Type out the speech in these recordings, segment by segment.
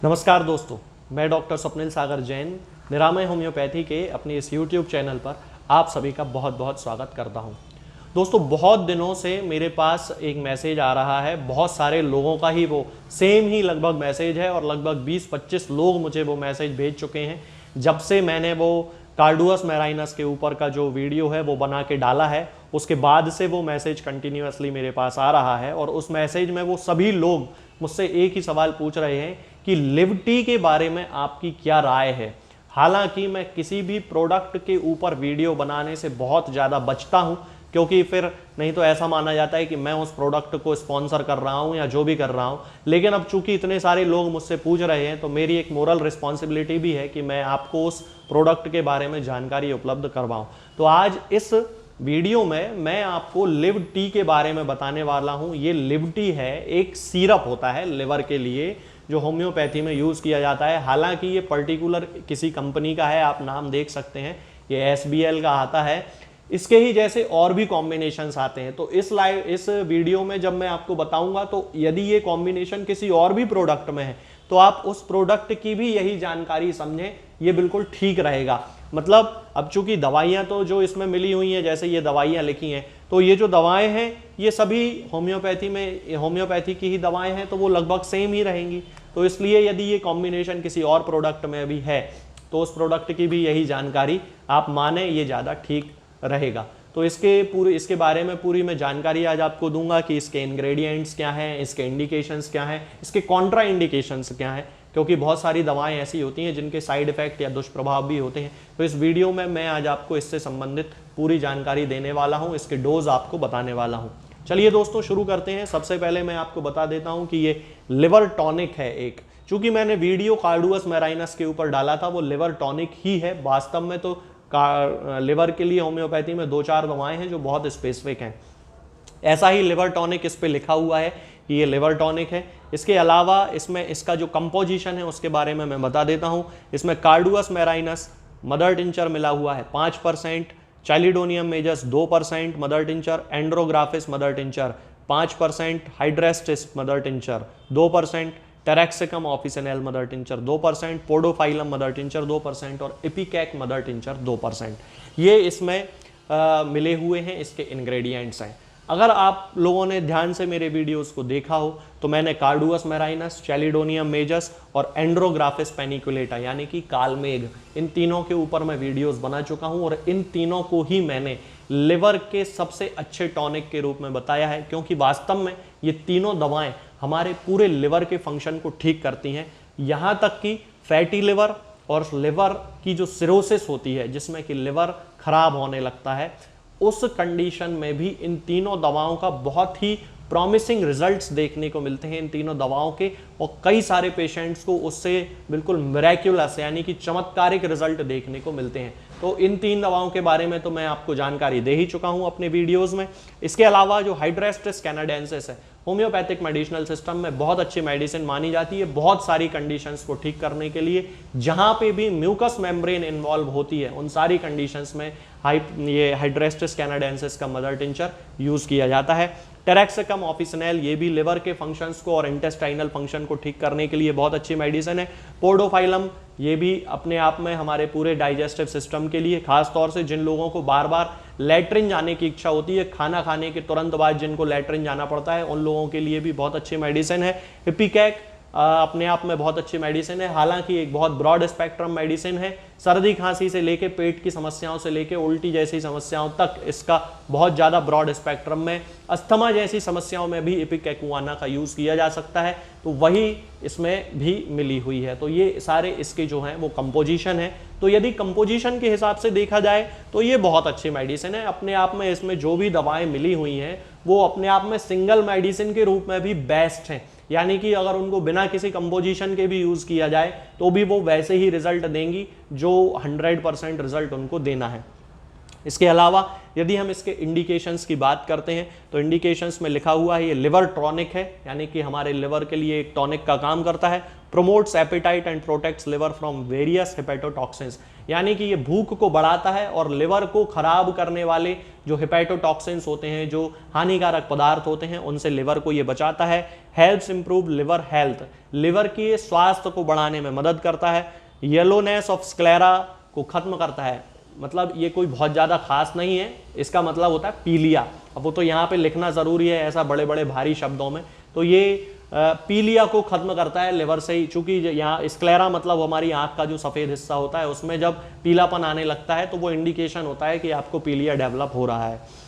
नमस्कार दोस्तों, मैं डॉक्टर स्वप्निल सागर जैन निरामय होम्योपैथी के अपने इस YouTube चैनल पर आप सभी का बहुत बहुत स्वागत करता हूं। दोस्तों, बहुत दिनों से मेरे पास एक मैसेज आ रहा है, बहुत सारे लोगों का ही वो सेम ही लगभग मैसेज है और लगभग 20-25 लोग मुझे वो मैसेज भेज चुके हैं। जब से मैंने वो कार्डुअस मैराइनस के ऊपर का जो वीडियो है वो बना के डाला है, उसके बाद से वो मैसेज कंटिन्यूअसली मेरे पास आ रहा है और उस मैसेज में वो सभी लोग मुझसे एक ही सवाल पूछ रहे हैं कि लिव-टी के बारे में आपकी क्या राय है। हालांकि मैं किसी भी प्रोडक्ट के ऊपर वीडियो बनाने से बहुत ज़्यादा बचता हूं, क्योंकि फिर नहीं तो ऐसा माना जाता है कि मैं उस प्रोडक्ट को स्पॉन्सर कर रहा हूं या जो भी कर रहा हूं। लेकिन अब चूंकि इतने सारे लोग मुझसे पूछ रहे हैं तो मेरी एक मोरल रिस्पॉन्सिबिलिटी भी है कि मैं आपको उस प्रोडक्ट के बारे में जानकारी उपलब्ध करवाऊं। तो आज इस वीडियो में मैं आपको लिव-टी के बारे में बताने वाला हूं। ये लिव-टी है, एक सिरप होता है लिवर के लिए जो होम्योपैथी में यूज़ किया जाता है। हालांकि ये पर्टिकुलर किसी कंपनी का है, आप नाम देख सकते हैं, ये SBL का आता है। इसके ही जैसे और भी कॉम्बिनेशंस आते हैं। तो इस वीडियो में जब मैं आपको बताऊंगा तो यदि ये कॉम्बिनेशन किसी और भी प्रोडक्ट में है तो आप उस प्रोडक्ट की भी यही जानकारी समझें, ये बिल्कुल ठीक रहेगा। मतलब अब चूंकि दवाइयाँ तो जो इसमें मिली हुई हैं, जैसे ये दवाइयाँ लिखी हैं, तो ये जो दवाएं हैं ये सभी होम्योपैथी की ही दवाएं हैं, तो वो लगभग सेम ही रहेंगी। तो इसलिए यदि ये कॉम्बिनेशन किसी और प्रोडक्ट में भी है तो उस प्रोडक्ट की भी यही जानकारी आप माने, ये ज़्यादा ठीक रहेगा। तो इसके बारे में पूरी मैं जानकारी आज आपको दूंगा कि इसके इंग्रेडिएंट्स क्या हैं, इसके इंडिकेशंस क्या हैं, इसके कॉन्ट्रा इंडिकेशंस क्या हैं, क्योंकि बहुत सारी दवाएं ऐसी होती हैं जिनके साइड इफेक्ट या दुष्प्रभाव भी होते हैं। तो इस वीडियो में मैं आज आपको इससे संबंधित पूरी जानकारी देने वाला हूं, इसके डोज आपको बताने वाला हूं। चलिए दोस्तों, शुरू करते हैं। सबसे पहले मैं आपको बता देता हूं कि ये लिवर टॉनिक है एक। चूंकि मैंने वीडियो कार्डुअस मैराइनस के ऊपर डाला था, वो लिवर टॉनिक ही है। वास्तव में तो लिवर के लिए होम्योपैथी में 2-4 दवाएं हैं जो बहुत स्पेसिफिक हैं। ऐसा ही लिवर टॉनिक इस पे लिखा हुआ है कि ये लिवर टॉनिक है। इसके अलावा इसमें इसका जो कंपोजिशन है उसके बारे में मैं बता देता हूँ। इसमें कार्डुअस मैराइनस मदर टिंचर मिला हुआ है 5%, Chelidonium majus 2%, mother tincture, Andrographis mother tincture 5%, Hydrastis mother tincture 2%, Taraxacum officinale mother tincture 2%, Podophyllum mother tincture 2% और इपिकैक मदर टिंचर 2%। ये इसमें मिले हुए हैं, इसके इंग्रेडिएंट्स हैं। अगर आप लोगों ने ध्यान से मेरे वीडियोस को देखा हो तो मैंने कार्डुअस मैराइनस, चैलिडोनियम मेजस और एंड्रोग्राफिस पेनिकुलेटा यानी कि कालमेघ, इन तीनों के ऊपर मैं वीडियोस बना चुका हूं और इन तीनों को ही मैंने लिवर के सबसे अच्छे टॉनिक के रूप में बताया है, क्योंकि वास्तव में ये तीनों दवाएं हमारे पूरे लिवर के फंक्शन को ठीक करती हैं। यहाँ तक कि फैटी लिवर और लिवर की जो सिरोसिस होती है, जिसमें कि लिवर खराब होने लगता है, उस कंडीशन में भी इन तीनों दवाओं का बहुत ही प्रॉमिसिंग रिजल्ट्स देखने को मिलते हैं इन तीनों दवाओं के। और कई सारे पेशेंट्स को उससे बिल्कुल मिरेक्युलस यानी कि चमत्कारिक रिजल्ट देखने को मिलते हैं। तो इन 3 दवाओं के बारे में तो मैं आपको जानकारी दे ही चुका हूं अपने वीडियोस में। इसके अलावा जो हाइड्रेस्टिस कैनाडेंसिस है, होम्योपैथिक मेडिसिनल सिस्टम में बहुत अच्छी मेडिसिन मानी जाती है बहुत सारी कंडीशंस को ठीक करने के लिए। जहां पे भी म्यूकस मेम्ब्रेन इन्वॉल्व होती है उन सारी कंडीशंस में ये हाइड्रेस्टिस कैनाडेंसिस का मदर टिंचर यूज किया जाता है। टेरेक्सिकम ऑफिसिनेल, ये भी लिवर के फंक्शंस को और इंटेस्टाइनल फंक्शन को ठीक करने के लिए बहुत अच्छी मेडिसिन है। पोडोफाइलम, ये भी अपने आप में हमारे पूरे डाइजेस्टिव सिस्टम के लिए, खास तौर से जिन लोगों को बार बार लैट्रिन जाने की इच्छा होती है, खाना खाने के तुरंत बाद जिनको लैट्रिन जाना पड़ता है, उन लोगों के लिए भी बहुत अच्छी मेडिसिन है। इपिकैक अपने आप में बहुत अच्छी मेडिसिन है। हालांकि एक बहुत ब्रॉड स्पेक्ट्रम मेडिसिन है। सर्दी खांसी से लेके पेट की समस्याओं से लेके उल्टी जैसी समस्याओं तक इसका बहुत ज़्यादा ब्रॉड स्पेक्ट्रम में, अस्थमा जैसी समस्याओं में भी इपिकैकुआना का यूज़ किया जा सकता है, तो वही इसमें भी मिली हुई है। तो ये सारे इसके जो हैं वो कंपोजिशन है। तो यदि कंपोजिशन के हिसाब से देखा जाए तो ये बहुत अच्छी मेडिसिन है अपने आप में। इसमें जो भी दवाएं मिली हुई हैं वो अपने आप में सिंगल मेडिसिन के रूप में भी बेस्ट हैं, यानी कि अगर उनको बिना किसी कंपोजिशन के भी यूज़ किया जाए तो भी वो वैसे ही रिजल्ट देंगी जो 100% रिजल्ट उनको देना है। इसके अलावा यदि हम इसके इंडिकेशंस की बात करते हैं तो इंडिकेशंस में लिखा हुआ है ये लिवर टॉनिक है, यानी कि हमारे लिवर के लिए एक टॉनिक का काम करता है। Promotes appetite and protects liver from various hepatotoxins, यानी कि ये भूख को बढ़ाता है और लिवर को खराब करने वाले जो हेपेटोटॉक्सिन्स होते हैं, जो हानिकारक पदार्थ होते हैं, उनसे लिवर को ये बचाता है। Helps improve liver health, liver की स्वास्थ्य को बढ़ाने में मदद करता है। येलोनेस ऑफ स्क्लेरा को खत्म करता है, मतलब ये कोई बहुत ज़्यादा खास नहीं है, इसका मतलब होता है पीलिया। अब वो तो यहाँ पे लिखना ज़रूरी है ऐसा बड़े बड़े भारी शब्दों में, तो ये पीलिया को खत्म करता है लिवर से ही, चूंकि यहाँ स्क्लेरा मतलब हमारी आंख का जो सफ़ेद हिस्सा होता है उसमें जब पीलापन आने लगता है तो वो इंडिकेशन होता है कि आपको पीलिया डेवलप हो रहा है।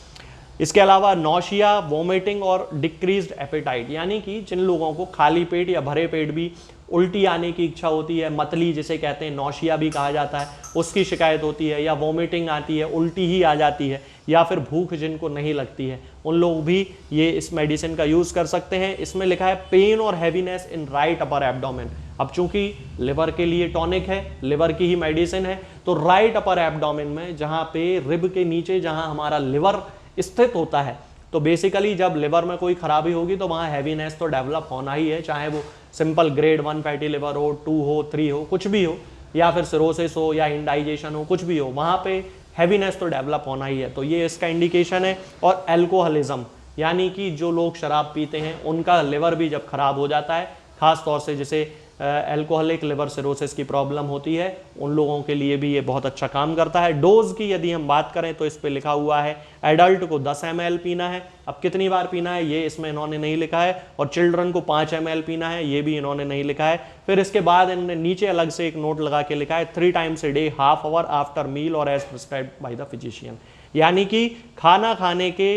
इसके अलावा नौशिया, वोमिटिंग और डिक्रीज्ड एपेटाइट, यानी कि जिन लोगों को खाली पेट या भरे पेट भी उल्टी आने की इच्छा होती है, मतली जिसे कहते हैं, नौशिया भी कहा जाता है, उसकी शिकायत होती है, या वोमिटिंग आती है, उल्टी ही आ जाती है, या फिर भूख जिनको नहीं लगती है, उन लोग भी ये इस मेडिसिन का यूज़ कर सकते हैं। इसमें लिखा है पेन और heaviness in right upper abdomen. अब चूंकि लिवर के लिए टॉनिक है, लिवर की ही मेडिसिन है, तो राइट अपर एब्डोमेन में जहाँ पे रिब के नीचे जहाँ हमारा लिवर स्थित होता है, तो बेसिकली जब लिवर में कोई खराबी होगी तो वहाँ हैवीनेस तो डेवलप होना ही है, चाहे वो सिंपल ग्रेड 1 फैटी लिवर हो, 2 हो, 3 हो, कुछ भी हो, या फिर सिरोसिस हो या इंडाइजेशन हो, कुछ भी हो, वहाँ पे हैवीनेस तो डेवलप होना ही है। तो ये इसका इंडिकेशन है। और एल्कोहलिज्म, यानी कि जो लोग शराब पीते हैं उनका लिवर भी जब खराब हो जाता है, खास तौर से जिसे एल्कोहलिक लिवर सिरोसिस की प्रॉब्लम होती है, उन लोगों के लिए भी ये बहुत अच्छा काम करता है। डोज की यदि हम बात करें तो इस पे लिखा हुआ है एडल्ट को 10 ml पीना है। अब कितनी बार पीना है ये इसमें इन्होंने नहीं लिखा है, और चिल्ड्रन को 5 ml पीना है, ये भी इन्होंने नहीं लिखा है। फिर इसके बाद इन्होंने नीचे अलग से एक नोट लगा के लिखा है 3 times a day, half hour after meal और as prescribed by the physician, यानी कि खाना खाने के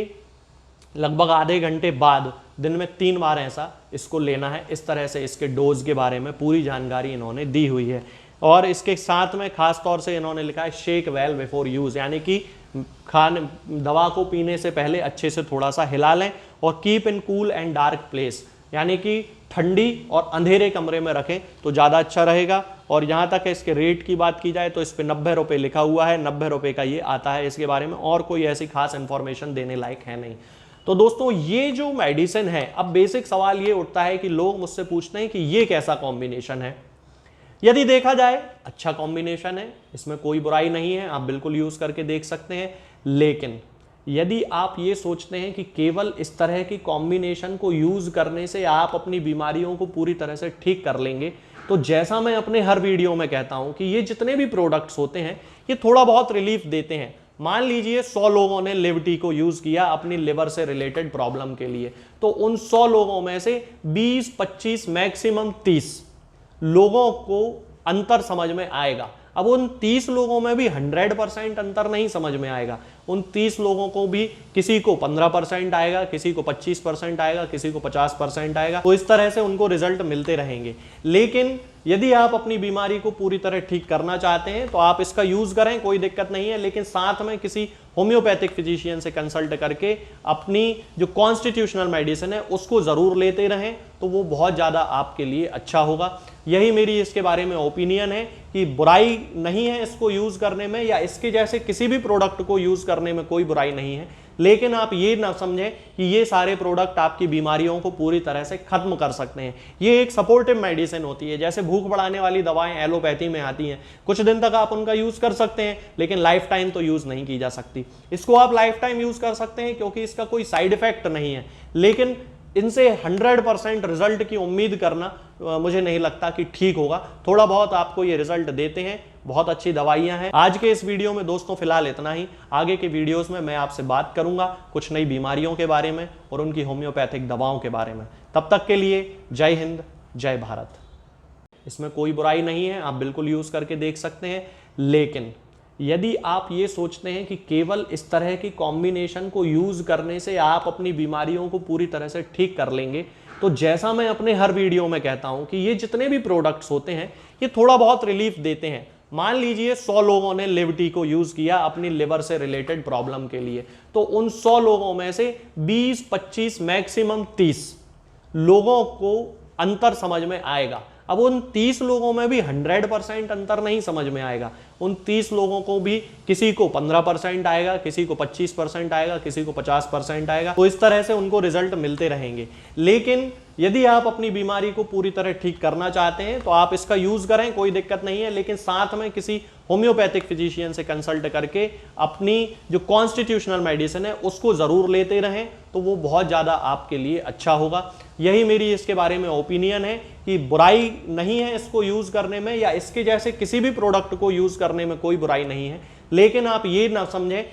लगभग आधे घंटे बाद दिन में 3 बार ऐसा इसको लेना है। इस तरह से इसके डोज के बारे में पूरी जानकारी इन्होंने दी हुई है। और इसके साथ में खास तौर से इन्होंने लिखा है शेक वेल बिफोर यूज, यानी कि दवा को पीने से पहले अच्छे से थोड़ा सा हिला लें, और keep in cool and dark place, यानी कि ठंडी और अंधेरे कमरे में रखें तो ज़्यादा अच्छा रहेगा। और यहाँ तक इसके रेट की बात की जाए तो इस पर 90 रुपये लिखा हुआ है, 90 रुपये का ये आता है। इसके बारे में और कोई ऐसी खास इंफॉर्मेशन देने लायक है नहीं। तो दोस्तों ये जो मेडिसिन है, अब बेसिक सवाल ये उठता है कि लोग मुझसे पूछते हैं कि ये कैसा कॉम्बिनेशन है। यदि देखा जाए अच्छा कॉम्बिनेशन है, इसमें कोई बुराई नहीं है, आप बिल्कुल यूज करके देख सकते हैं। लेकिन यदि आप ये सोचते हैं कि केवल इस तरह की कॉम्बिनेशन को यूज करने से आप अपनी बीमारियों को पूरी तरह से ठीक कर लेंगे, तो जैसा मैं अपने हर वीडियो में कहता हूं कि ये जितने भी प्रोडक्ट्स होते हैं ये थोड़ा बहुत रिलीफ देते हैं। मान लीजिए 100 लोगों ने लिवटी को यूज किया अपनी लिवर से रिलेटेड प्रॉब्लम के लिए, तो उन 100 लोगों में से 20, 25, मैक्सिमम 30 लोगों को अंतर समझ में आएगा। अब उन 30 लोगों में भी 100% अंतर नहीं समझ में आएगा। उन 30 लोगों को भी किसी को 15% आएगा, किसी को 25% आएगा, किसी को 50% आएगा, तो इस तरह से उनको रिजल्ट मिलते रहेंगे। लेकिन यदि आप अपनी बीमारी को पूरी तरह ठीक करना चाहते हैं तो आप इसका यूज करें, कोई दिक्कत नहीं है, लेकिन साथ में किसी होम्योपैथिक फिजिशियन से कंसल्ट करके अपनी जो कॉन्स्टिट्यूशनल मेडिसिन है उसको जरूर लेते रहें, तो वो बहुत ज़्यादा आपके लिए अच्छा होगा। यही मेरी इसके बारे में ओपिनियन है कि बुराई नहीं है इसको यूज करने में, या इसके जैसे किसी भी प्रोडक्ट को यूज करने में कोई बुराई नहीं है। लेकिन आप ये ना समझें कि ये सारे प्रोडक्ट आपकी बीमारियों को पूरी तरह से खत्म कर सकते हैं। ये एक सपोर्टिव मेडिसिन होती है, जैसे भूख बढ़ाने वाली दवाएं एलोपैथी में आती हैं, कुछ दिन तक आप उनका यूज कर सकते हैं, लेकिन लाइफ टाइम तो यूज नहीं की जा सकती। इसको आप लाइफ टाइम यूज कर सकते हैं क्योंकि इसका कोई साइड इफेक्ट नहीं है, लेकिन इनसे 100% रिजल्ट की उम्मीद करना मुझे नहीं लगता कि ठीक होगा। थोड़ा बहुत आपको ये रिजल्ट देते हैं, बहुत अच्छी दवाइयां हैं। आज के इस वीडियो में दोस्तों फिलहाल इतना ही। आगे के वीडियोस में मैं आपसे बात करूंगा कुछ नई बीमारियों के बारे में और उनकी होम्योपैथिक दवाओं के बारे में। तब तक के लिए जय हिंद, जय भारत। इसमें कोई बुराई नहीं है, आप बिल्कुल यूज करके देख सकते हैं। लेकिन यदि आप ये सोचते हैं कि केवल इस तरह की कॉम्बिनेशन को यूज करने से आप अपनी बीमारियों को पूरी तरह से ठीक कर लेंगे, तो जैसा मैं अपने हर वीडियो में कहता हूं कि ये जितने भी प्रोडक्ट्स होते हैं ये थोड़ा बहुत रिलीफ देते हैं। मान लीजिए 100 लोगों ने लिवटी को यूज किया अपनी लिवर से रिलेटेड प्रॉब्लम के लिए, तो उन 100 लोगों में से 20, 25, मैक्सिमम 30 लोगों को अंतर समझ में आएगा। अब उन 30 लोगों में भी 100% अंतर नहीं समझ में आएगा। उन 30 लोगों को भी किसी को 15% आएगा, किसी को 25% आएगा, किसी को 50% आएगा, तो इस तरह से उनको रिजल्ट मिलते रहेंगे। लेकिन यदि आप अपनी बीमारी को पूरी तरह ठीक करना चाहते हैं तो आप इसका यूज करें, कोई दिक्कत नहीं है, लेकिन साथ में किसी होम्योपैथिक फिजिशियन से कंसल्ट करके अपनी जो कॉन्स्टिट्यूशनल मेडिसिन है उसको जरूर लेते रहें, तो वो बहुत ज्यादा आपके लिए अच्छा होगा। यही मेरी इसके बारे में ओपिनियन है कि बुराई नहीं है इसको यूज करने में, या इसके जैसे किसी भी प्रोडक्ट को यूज करने में कोई बुराई नहीं है, लेकिन आप ये ना समझें